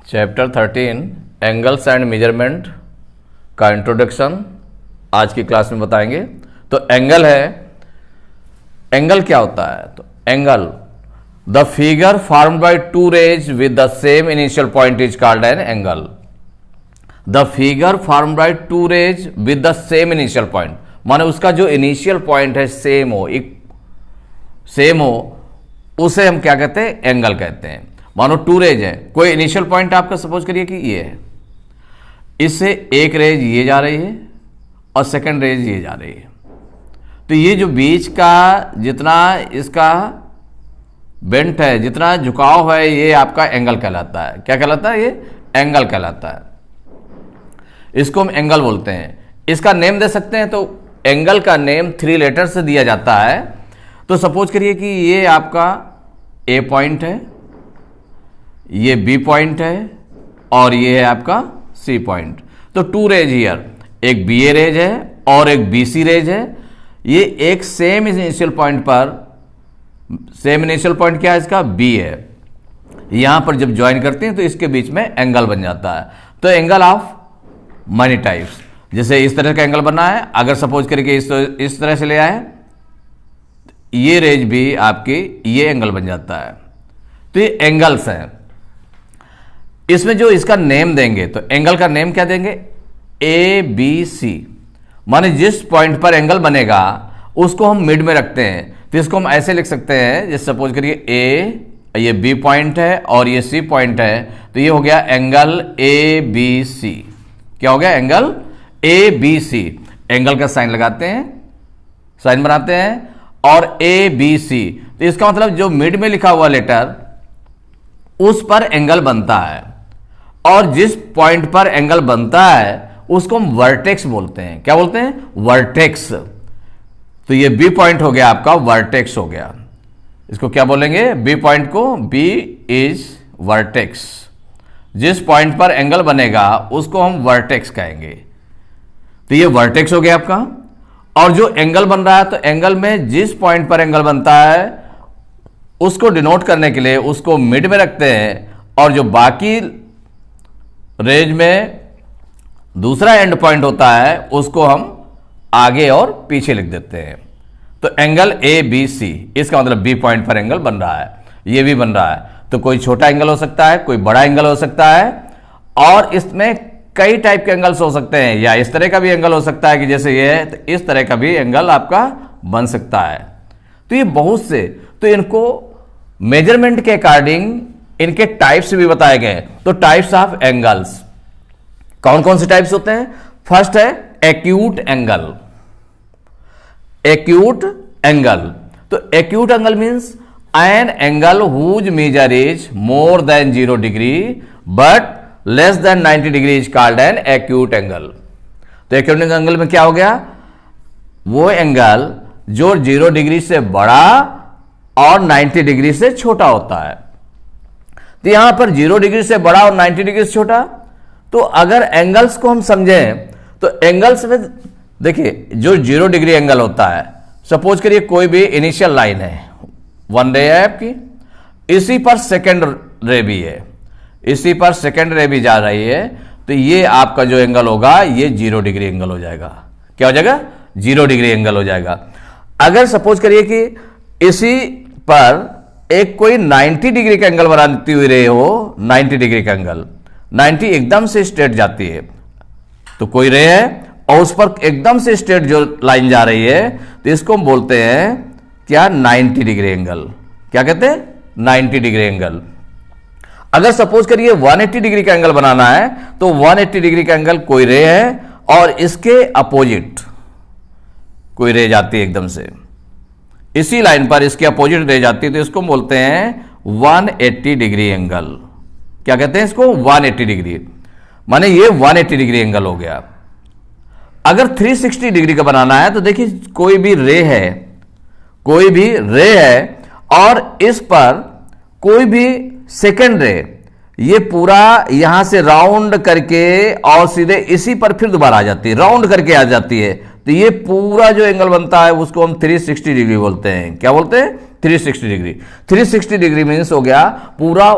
Chapter 13 angles and measurement का introduction आज की क्लास में बताएंगे। तो एंगल है, एंगल क्या होता है? तो angle the figure formed by two rays with the same initial point is called an angle. The figure formed by two rays with the same initial point, माने उसका जो इनिशियल पॉइंट है same हो, एक सेम हो, उसे हम क्या कहते हैं? एंगल कहते हैं। मानो टू रेज है, कोई इनिशियल पॉइंट आपका सपोज करिए कि ये है, इससे एक रेज ये जा रही है और सेकंड रेज ये जा रही है, तो ये जो बीच का जितना इसका बेंट है, जितना झुकाव है, ये आपका एंगल कहलाता है। क्या कहलाता है? ये एंगल कहलाता है। इसको हम एंगल बोलते हैं। इसका नेम दे सकते हैं, तो एंगल का नेम 3 लेटर से दिया जाता है। तो सपोज करिए कि ये आपका ए पॉइंट है, ये बी पॉइंट है और ये है आपका सी पॉइंट। तो टू रेज हियर, एक बी ए रेज है और एक बी सी रेज है। ये एक सेम इनिशियल पॉइंट पर, सेम इनिशियल पॉइंट क्या है इसका? बी है। यहां पर जब ज्वाइन करते हैं तो इसके बीच में एंगल बन जाता है। तो एंगल ऑफ मनी टाइप्स, जैसे इस तरह का एंगल बना है, अगर सपोज करके इस तरह से ले आए, ये रेज भी आपकी ये एंगल बन जाता है। तो ये एंगल्स हैं। इसमें जो इसका नेम देंगे, तो एंगल का नेम क्या देंगे? ए बी सी, माने जिस पॉइंट पर एंगल बनेगा उसको हम मिड में रखते हैं। तो इसको हम ऐसे लिख सकते हैं, जैसे सपोज करिए ए, ये बी पॉइंट है और ये सी पॉइंट है, तो ये हो गया एंगल ए बी सी। क्या हो गया? Angle A B C. Angle का साइन लगाते हैं, साइन बनाते हैं, और ए बी सी, तो इसका मतलब जो मिड में लिखा हुआ लेटर उस पर एंगल बनता है, और जिस पॉइंट पर एंगल बनता है उसको हम वर्टेक्स बोलते हैं। क्या बोलते हैं? वर्टेक्स। तो ये बी पॉइंट हो गया आपका, वर्टेक्स हो गया। इसको क्या बोलेंगे? बी पॉइंट को बी इज वर्टेक्स। जिस पॉइंट पर एंगल बनेगा उसको हम वर्टेक्स कहेंगे। तो ये वर्टेक्स हो गया आपका। और जो एंगल बन रहा है, तो एंगल में जिस पॉइंट पर एंगल बनता है उसको डिनोट करने के लिए उसको मिड में रखते हैं, और जो बाकी रेंज में दूसरा एंड पॉइंट होता है उसको हम आगे और पीछे लिख देते हैं। तो एंगल ए बी सी, इसका मतलब बी पॉइंट पर एंगल बन रहा है, ये भी बन रहा है। तो कोई छोटा एंगल हो सकता है, कोई बड़ा एंगल हो सकता है, और इसमें कई टाइप के एंगल्स हो सकते हैं। या इस तरह का भी एंगल हो सकता है कि जैसे ये है, तो इस तरह का भी एंगल आपका बन सकता है। तो ये बहुत से, तो इनको मेजरमेंट के अकॉर्डिंग इनके टाइप्स भी बताए गए। तो टाइप्स ऑफ एंगल्स कौन कौन से टाइप्स होते हैं? फर्स्ट है एक्यूट एंगल। एक्यूट एंगल, तो acute angle means an angle whose measure is more than 0 degree but less than 90 degree is called an acute angle. तो एक्यूट एंगल में क्या हो गया? वो एंगल जो 0 डिग्री से बड़ा और 90 डिग्री से छोटा होता है। तो यहां पर 0 डिग्री से बड़ा और 90 डिग्री से छोटा, तो अगर एंगल्स को हम समझें तो एंगल्स में देखिए, जो 0 डिग्री एंगल होता है, सपोज करिए कोई भी इनिशियल लाइन है, 1 रे है आपकी, इसी पर सेकेंड रे भी है, इसी पर सेकेंड रे भी जा रही है, तो ये आपका जो एंगल होगा ये 0 डिग्री एंगल हो जाएगा। क्या हो जाएगा? 0 डिग्री एंगल हो जाएगा। अगर सपोज करिए कि इसी पर एक कोई 90 डिग्री का एंगल बनाती हुई रे हो, 90 डिग्री का एंगल, 90 एकदम से स्ट्रेट जाती है, तो कोई रे है और उस पर एकदम से स्ट्रेट जो लाइन जा रही है, तो इसको हम बोलते हैं क्या? 90 डिग्री एंगल। क्या कहते हैं? 90 डिग्री एंगल। अगर सपोज करिए 180 डिग्री का एंगल बनाना है, तो 180 डिग्री का एंगल कोई रे है और इसके अपोजिट कोई रे जाती है एकदम से, इसी लाइन पर इसके अपोजिट रे जाती है, तो इसको बोलते हैं 180 डिग्री एंगल। क्या कहते हैं इसको? 180 डिग्री, माने ये 180 डिग्री एंगल हो गया। अगर 360 डिग्री का बनाना है, तो देखिए कोई भी रे है, कोई भी रे है और इस पर कोई भी सेकेंड रे, ये पूरा यहां से राउंड करके और सीधे इसी पर फिर दोबारा आ जाती है, राउंड करके आ जाती है, तो ये पूरा जो एंगल बनता है उसको हम 360 डिग्री बोलते हैं। क्या बोलते हैं? 360 डिग्री। 360 डिग्री मीन्स हो गया पूरा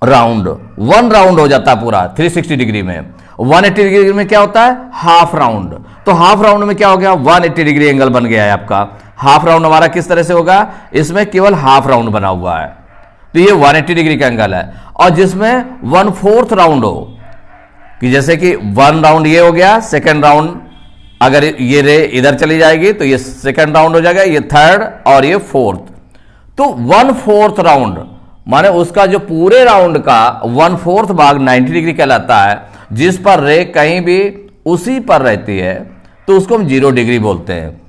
राउंड, 1 राउंड हो जाता है पूरा 360 डिग्री में। 180 डिग्री में क्या होता है, हाफ राउंड। तो हाफ राउंड में क्या हो गया, 180 डिग्री एंगल बन गया है आपका। हाफ राउंड हमारा किस तरह से होगा, इसमें केवल हाफ राउंड बना हुआ है, तो ये 180 डिग्री का एंगल है। और जिसमें 1/4 राउंड हो, कि जैसे कि 1 राउंड ये हो गया, सेकेंड राउंड अगर ये रे इधर चली जाएगी तो ये सेकेंड राउंड हो जाएगा, ये थर्ड और ये फोर्थ। तो 1/4 राउंड माने उसका जो पूरे राउंड का 1/4 भाग 90 डिग्री कहलाता है। जिस पर रे कहीं भी उसी पर रहती है तो उसको हम 0 डिग्री बोलते हैं।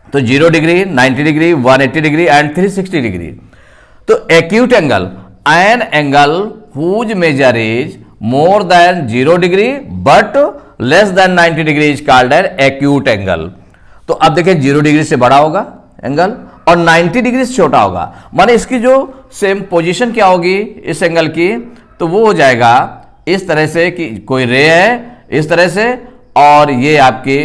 तो 0 degree, 90 degree, 180 degree and 360 degree. तो acute angle, an angle whose measure is more than 0 degree but less than 90 degree is called an acute angle. तो अब देखिए 0 डिग्री से बड़ा होगा एंगल और 90 डिग्री से छोटा होगा, माने इसकी जो सेम पोजीशन क्या होगी इस एंगल की, तो वो हो जाएगा इस तरह से कि कोई रे है इस तरह से और ये आपकी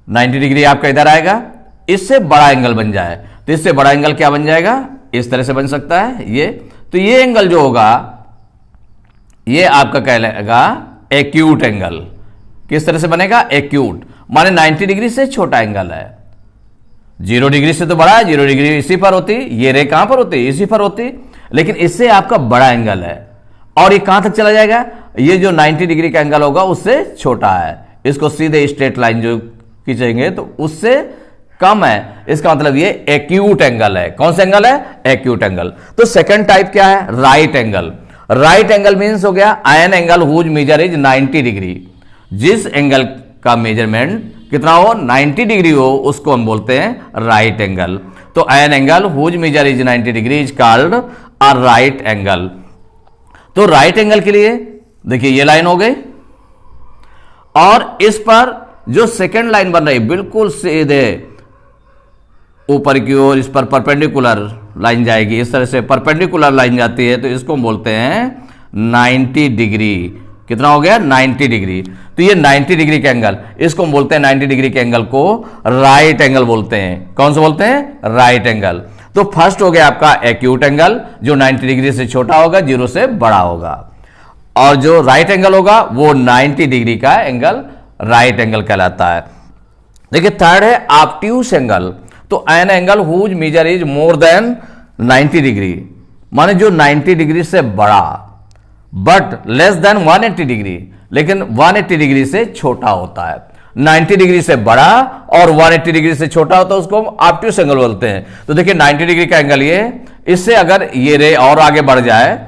90 डिग्री आपका इधर आएगा, इससे बड़ा एंगल बन जाए। तो इससे बड़ा एंगल क्या बन जाएगा, इस तरह से बन सकता है ये। तो ये एंगल जो होगा ये आपका कहलाएगा एक्यूट एंगल। किस तरह से बनेगा, एक्यूट, माने 90 डिग्री से छोटा एंगल है। 0 डिग्री से तो बड़ा है, 0 डिग्री इसी पर होती, ये रे कहां पर होती, इसी पर होती, लेकिन इससे आपका बड़ा एंगल है। और ये कहां तक चला जाएगा, ये जो 90 डिग्री का एंगल होगा उससे छोटा है। इसको सीधे स्ट्रेट लाइन जो खींचेंगे तो उससे कम है, इसका मतलब ये एक्यूट एंगल है। कौन सा एंगल है, एक्यूट एंगल। तो सेकंड टाइप क्या है, right angle. Right angle means हो गया an angle whose measure is 90 degree. जिस एंगल का मेजरमेंट कितना हो, 90 डिग्री हो, उसको हम बोलते हैं राइट एंगल। तो an angle whose measure is 90 degree is called a right angle. तो राइट एंगल के लिए देखिए ये लाइन हो गई और इस पर जो सेकंड लाइन बन रही बिल्कुल सीधे ऊपर की ओर, इस पर परपेंडिकुलर लाइन जाएगी, इस तरह से परपेंडिकुलर लाइन जाती है, तो इसको हम बोलते हैं 90 डिग्री। कितना हो गया, 90 डिग्री। तो ये 90 डिग्री का एंगल, इसको हम बोलते हैं 90 डिग्री के एंगल को राइट एंगल बोलते हैं। कौन सा बोलते हैं, राइट एंगल। तो फर्स्ट हो गया आपका एक्यूट एंगल जो 90 डिग्री से छोटा होगा, 0 से बड़ा होगा, और जो राइट एंगल होगा वो 90 डिग्री का एंगल राइट एंगल कहलाता है। देखिए थर्ड है ऑब्ट्यूस एंगल। तो an angle whose measure is more than 90 degree, माने जो 90 डिग्री से बड़ा बट लेस देन 180 डिग्री, लेकिन 180 डिग्री से छोटा होता है। 90 डिग्री से बड़ा और 180 डिग्री से छोटा होता है, उसको हम ऑब्ट्यूस एंगल बोलते हैं। तो देखिए 90 डिग्री का एंगल ये, इससे अगर ये रे और आगे बढ़ जाए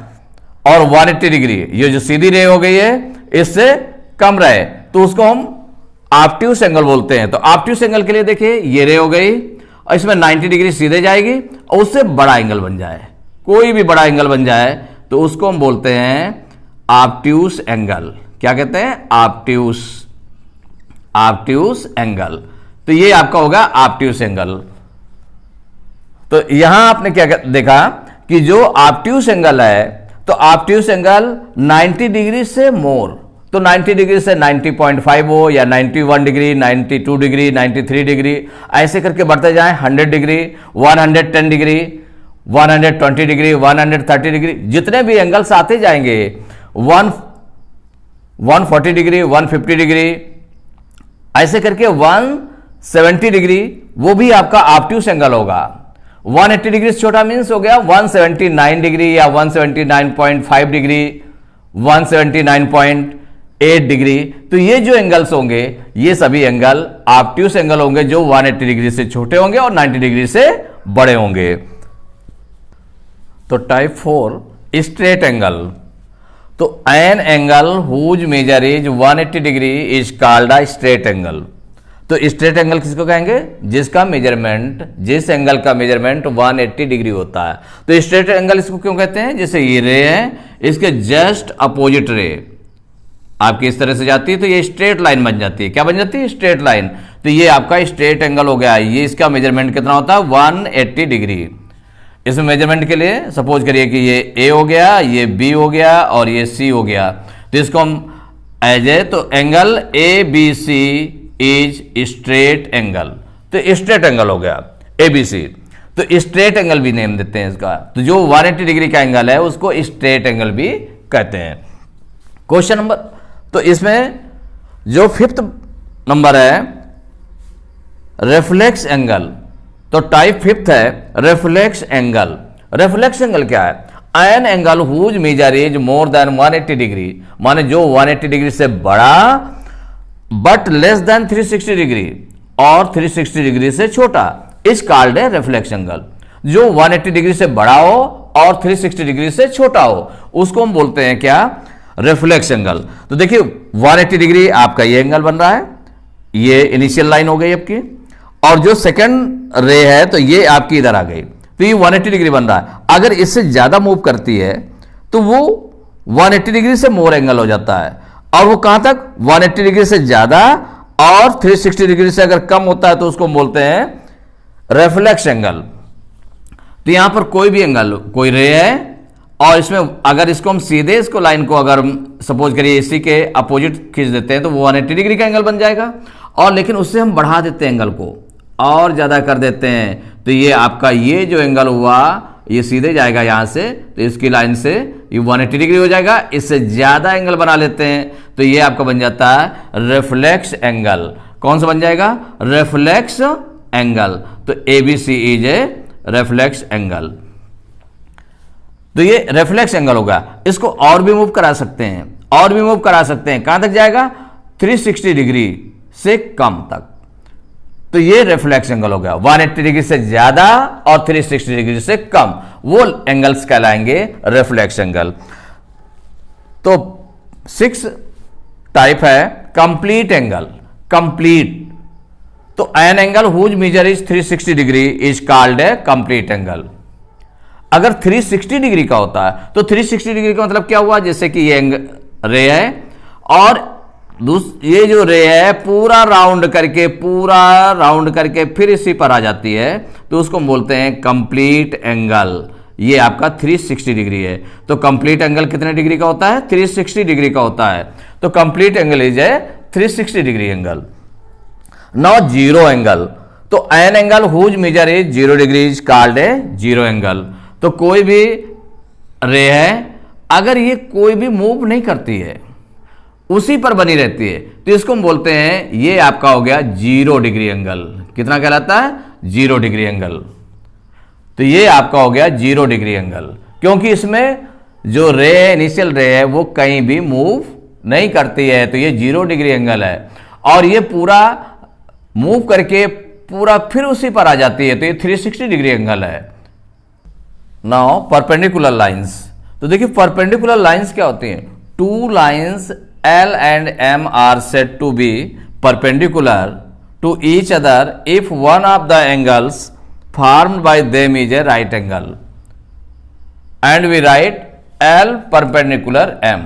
और 180 डिग्री ये जो सीधी रे हो गई है इससे कम रहे तो उसको हम ऑब्ट्यूस एंगल बोलते हैं। तो ऑब्ट्यूस एंगल के लिए देखिए ये रे हो गई और इसमें 90 डिग्री सीधे जाएगी और उससे बड़ा एंगल बन जाए, कोई भी बड़ा एंगल बन जाए तो उसको हम बोलते हैं ऑब्ट्यूस एंगल। क्या कहते हैं, ऑब्ट्यूस एंगल। तो ये आपका होगा ऑब्ट्यूस एंगल। तो यहां आपने क्या देखा कि जो ऑब्ट्यूस एंगल है, तो ऑब्ट्यूस एंगल 90 डिग्री से मोर, तो 90 डिग्री से 90.5 हो या 91 डिग्री, 92 डिग्री, 93 डिग्री, ऐसे करके बढ़ते जाए 100 डिग्री, 110 डिग्री, 120 डिग्री, 130 डिग्री, जितने भी एंगल्स आते जाएंगे 140 डिग्री, 150 डिग्री, ऐसे करके 170 डिग्री, वो भी आपका ऑब्ट्यूस एंगल होगा। 180 डिग्री से छोटा मीन्स हो गया 179 डिग्री या 179.5 डिग्री, 179.8 डिग्री। तो ये जो एंगल्स होंगे ये सभी एंगल ऑब्ट्यूस एंगल होंगे जो 180 डिग्री से छोटे होंगे और 90 डिग्री से बड़े होंगे। तो टाइप 4 स्ट्रेट एंगल। तो an angle whose measure is 180 degree is called a straight angle. तो स्ट्रेट एंगल किसको कहेंगे, जिसका मेजरमेंट, जिस एंगल का मेजरमेंट 180 डिग्री होता है। तो स्ट्रेट एंगल इसको क्यों कहते हैं, जैसे ये रे है, इसके जस्ट अपोजिट रे आपकी इस तरह से जाती है तो ये स्ट्रेट लाइन बन जाती है। क्या बन जाती है, स्ट्रेट लाइन। तो ये आपका स्ट्रेट एंगल हो गया। ये इसका मेजरमेंट कितना होता है, 180 डिग्री। इसमें मेजरमेंट के लिए सपोज करिए कि ये ए हो गया, ये बी हो गया और ये सी हो गया, तो इसको हम एज ए, तो angle A B C is straight angle. तो स्ट्रेट एंगल हो गया ए बी सी। तो स्ट्रेट एंगल भी नेम देते हैं इसका। तो जो 180 डिग्री का एंगल है उसको स्ट्रेट एंगल भी कहते हैं। क्वेश्चन नंबर, तो इसमें जो 5th नंबर है रिफ्लेक्स एंगल, तो टाइप 5th है रिफ्लेक्स एंगल। रिफ्लेक्स एंगल क्या है? An angle whose measure is more than 180 degree, माने जो 180 डिग्री से बड़ा बट लेस देन 360 डिग्री और 360 डिग्री से छोटा, इस कॉल्ड है रिफ्लेक्स एंगल। जो 180 डिग्री से बड़ा हो और 360 डिग्री से छोटा हो उसको हम बोलते हैं क्या? Reflex angle. तो देखिए 180 डिग्री आपका ये एंगल बन रहा है, ये इनिशियल लाइन हो गई आपकी, और जो सेकंड रे है तो ये आपकी इधर आ गई, तो ये 180 डिग्री बन रहा है। अगर इससे ज्यादा मूव करती है तो वो 180 डिग्री से मोर एंगल हो जाता है, और वो कहां तक? 180 डिग्री से ज्यादा और 360 डिग्री से अगर कम होता है तो उसको बोलते हैं रिफ्लेक्स एंगल। तो यहां पर कोई भी एंगल, कोई रे है, और इसमें अगर इसको हम सीधे इसको लाइन को अगर सपोज करिए इसी के अपोजिट खींच देते हैं तो वो 180 डिग्री का एंगल बन जाएगा। और लेकिन उससे हम बढ़ा देते हैं एंगल को और ज्यादा कर देते हैं तो ये आपका ये जो एंगल हुआ ये सीधे जाएगा यहां से, तो इसकी लाइन से ये 180 डिग्री हो जाएगा। इससे ज्यादा एंगल बना लेते हैं तो ये आपका बन जाता है रिफ्लेक्स एंगल। कौन सा बन जाएगा? Reflex angle. तो ABC is a reflex angle. तो ये रिफ्लेक्स एंगल होगा। इसको और भी मूव करा सकते हैं, और भी मूव करा सकते हैं। कहां तक जाएगा? 360 डिग्री से कम तक। तो ये रिफ्लेक्स एंगल हो गया। 180 डिग्री से ज्यादा और 360 डिग्री से कम, वो एंगल्स कहलाएंगे रिफ्लेक्स एंगल। तो 6 टाइप है कंप्लीट एंगल। कंप्लीट, तो an angle whose measure is 360 degree is called a complete angle. अगर 360 डिग्री का होता है तो 360 डिग्री का मतलब क्या हुआ? जैसे कि ये रे है और ये जो रे है पूरा राउंड करके फिर इसी पर आ जाती है, तो उसको हम बोलते हैं कंप्लीट एंगल। ये आपका 360 डिग्री है। तो कंप्लीट एंगल कितने डिग्री का होता है? 360 डिग्री का होता है। तो complete angle is a 360 degree angle. Now zero angle, तो an angle whose measure is 0 degree is called a zero angle. तो कोई भी रे है अगर ये कोई भी मूव नहीं करती है, उसी पर बनी रहती है, तो इसको हम बोलते हैं ये आपका हो गया 0 डिग्री एंगल। कितना कहलाता है? 0 डिग्री एंगल। तो ये आपका हो गया 0 डिग्री एंगल, क्योंकि इसमें जो रे है, इनिशियल रे है, वो कहीं भी मूव नहीं करती है, तो ये 0 डिग्री एंगल है। और ये पूरा मूव करके पूरा फिर उसी पर आ जाती है, तो ये 360 डिग्री एंगल है। नाउ परपेंडिकुलर लाइंस, तो देखिए परपेंडिकुलर लाइंस क्या होती हैं? 2 lines L and M are said to be perpendicular to each other if one of the angles formed by them is a right angle, and we write L perpendicular M।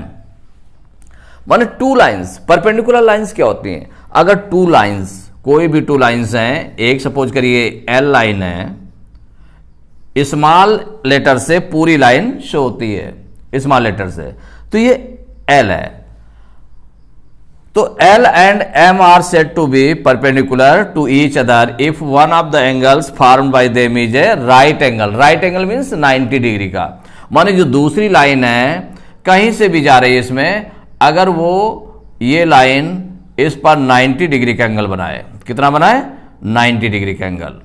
माने 2 lines, perpendicular lines क्या होती हैं? अगर 2 lines, कोई भी 2 lines हैं, एक suppose करिए L लाइन है, स्मॉल लेटर से पूरी लाइन शो होती है, स्मॉल लेटर से, तो ये L है। तो L and M are said to be perpendicular to each other if one of the angles formed by them is a right angle। right angle means 90 degree का। माने जो दूसरी लाइन है कहीं से भी जा रही है इसमें, अगर वो ये लाइन इस पर 90 डिग्री का एंगल बनाए, कितना बनाए? 90 डिग्री का एंगल।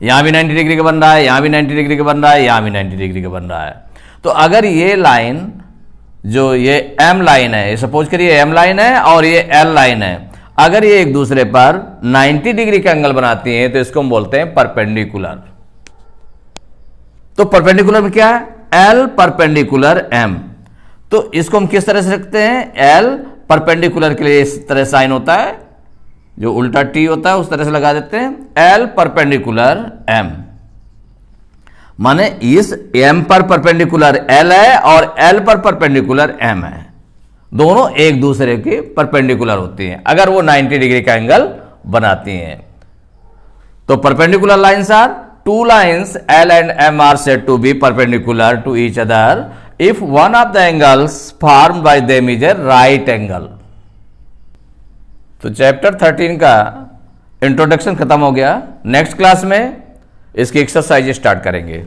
यहां भी 90 डिग्री का बन रहा है, यहां भी 90 डिग्री का बन रहा है, यहां भी 90 डिग्री का बन रहा है। तो अगर ये लाइन, जो ये M लाइन है, सपोज करिए M लाइन है और ये L लाइन है, अगर ये एक दूसरे पर 90 डिग्री का एंगल बनाती हैं तो इसको हम बोलते हैं परपेंडिकुलर। तो परपेंडिकुलर में क्या है? L perpendicular M। तो इसको हम किस तरह से रखते हैं? L परपेंडिकुलर के लिए इस तरह साइन होता है, जो उल्टा T होता है उस तरह से लगा देते हैं, L परपेंडिकुलर M। माने इस M पर परपेंडिकुलर L है और L पर परपेंडिकुलर M है, दोनों एक दूसरे के परपेंडिकुलर होती हैं अगर वो 90 डिग्री का एंगल बनाती हैं। तो perpendicular lines are 2 lines L and M are said to be perpendicular to each other if one of the angles formed by them is a right angle। तो चैप्टर 13 का इंट्रोडक्शन खत्म हो गया। Next class में इसकी exercise start करेंगे।